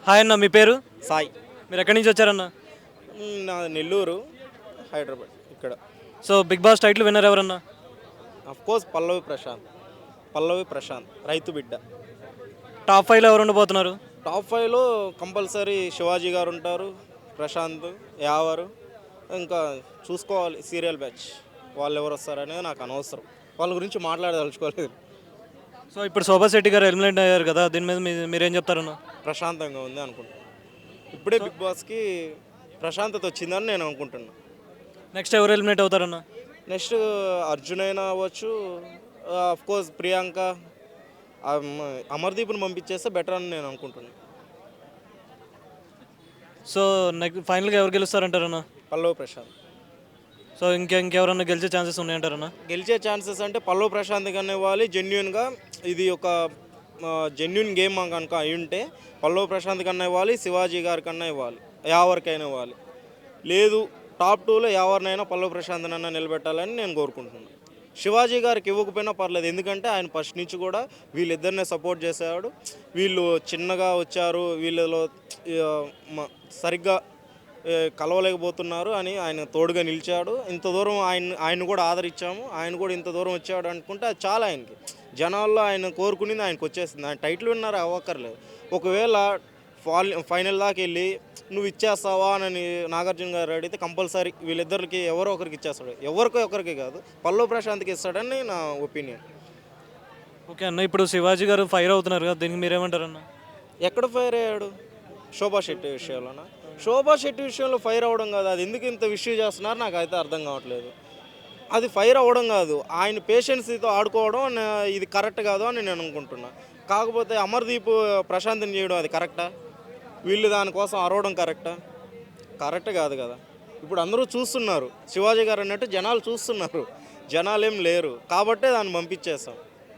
Hi అన్న, మీ పేరు? సాయి. మీరు ఎక్కడి నుంచి వచ్చారన్న? నాది నెల్లూరు, హైదరాబాద్ ఇక్కడ. So big boss title winner ఎవరన్నా? కోర్స్ పల్లవి ప్రశాంత్ రైతు బిడ్డ. టాప్ 5లో ఎవరు ఉండబోతున్నారు? టాప్ 5లో కంపల్సరీ శివాజీ గారు ఉంటారు, ప్రశాంత్, యావరు. ఇంకా చూసుకోవాలి సీరియల్ బ్యాచ్, వాళ్ళు ఎవరు వస్తారనేది నాకు అనవసరం, వాళ్ళ గురించి మాట్లాడదలుచుకోలేదు. సో ఇప్పుడు శోభా శెట్టి గారు ఎలిమినేట్ అయ్యారు కదా, దీని మీద మీరేం చెప్తారన్న? ప్రశాంతంగా ఉంది అనుకుంటున్నాను. ఇప్పుడే బిగ్ బాస్కి ప్రశాంతత వచ్చిందని నేను అనుకుంటున్నాను. నెక్స్ట్ ఎవరు ఎలిమినేట్ అవుతారన్న? నెక్స్ట్ అర్జున్ అయినా అవ్వచ్చు, కోర్స్ ప్రియాంక, అమర్దీప్ని పంపించేస్తే బెటర్ అని నేను అనుకుంటున్నాను. సో నెక్స్ట్ ఫైనల్గా ఎవరు గెలుస్తారంటారన్న? పల్లవి ప్రశాంత్. సో ఇంకెవరన్నా గెలిచే ఛాన్సెస్ ఉన్నాయంటారన్న? గెలిచే ఛాన్సెస్ అంటే పల్లవి ప్రశాంత్ కన్నా ఇవ్వాలి. జెన్యున్గా ఇది ఒక జెన్యున్ గేమ్ కనుక అయి ఉంటే పల్లవి ప్రశాంత్ కన్నా ఇవ్వాలి, శివాజీ గారి కన్నా ఇవ్వాలి, యావరికైనా ఇవ్వాలి. లేదు టాప్ 2లో ఎవరినైనా పల్లవి ప్రశాంత్నైనా నిలబెట్టాలని నేను కోరుకుంటున్నాను. శివాజీ గారికి ఇవ్వకపోయినా పర్లేదు, ఎందుకంటే ఆయన ఫస్ట్ నుంచి కూడా వీళ్ళిద్దరినే సపోర్ట్ చేసేవాడు. వీళ్ళు చిన్నగా వచ్చారు, వీళ్ళలో సరిగ్గా కలవలేకపోతున్నారు అని ఆయన తోడుగా నిలిచాడు. ఇంత దూరం ఆయన కూడా ఆదరించాము, ఆయన కూడా ఇంత దూరం వచ్చాడు అనుకుంటే అది చాలా ఆయనకి జనాల్లో ఆయన కోరుకునేది ఆయనకు వచ్చేసింది. ఆయన టైటిల్ విన్నర్ అవ్వక్కర్లేదు. ఒకవేళ ఫైనల్ దాకా వెళ్ళి నువ్వు ఇచ్చేస్తావా అని నాగార్జున గారు అడిగితే కంపల్సరీ వీళ్ళిద్దరికి ఎవరో ఒకరికి ఇచ్చేస్తాడు, ఎవరికో ఒకరికి కాదు, పల్లవి ప్రశాంత్కి ఇస్తాడని నా ఒపీనియన్. ఓకే అన్న, ఇప్పుడు శివాజీ గారు ఫైర్ అవుతున్నారు కదా, దీనికి మీరేమంటారన్న? ఎక్కడ ఫైర్ అయ్యాడు? శోభా శెట్టి విషయంలోనా? శోభా శెట్టి విషయంలో ఫైర్ అవ్వడం కాదు, అది ఎందుకు ఇంత విషయం చేస్తున్నారు నాకైతే అర్థం కావట్లేదు. అది ఫైర్ అవ్వడం కాదు, ఆయన పేషెన్సీతో ఆడుకోవడం ఇది కరెక్ట్ కాదు అని నేను అనుకుంటున్నా. కాకపోతే అమర్దీప్ ప్రశాంత్ని చేయడం అది కరెక్టా? వీళ్ళు దానికోసం అరవడం కరెక్టా? కరెక్ట్ కాదు కదా. ఇప్పుడు అందరూ చూస్తున్నారు, శివాజీ గారు అన్నట్టు జనాలు చూస్తున్నారు, జనాలు ఏం లేరు కాబట్టే దాన్ని పంపించేస్తాం.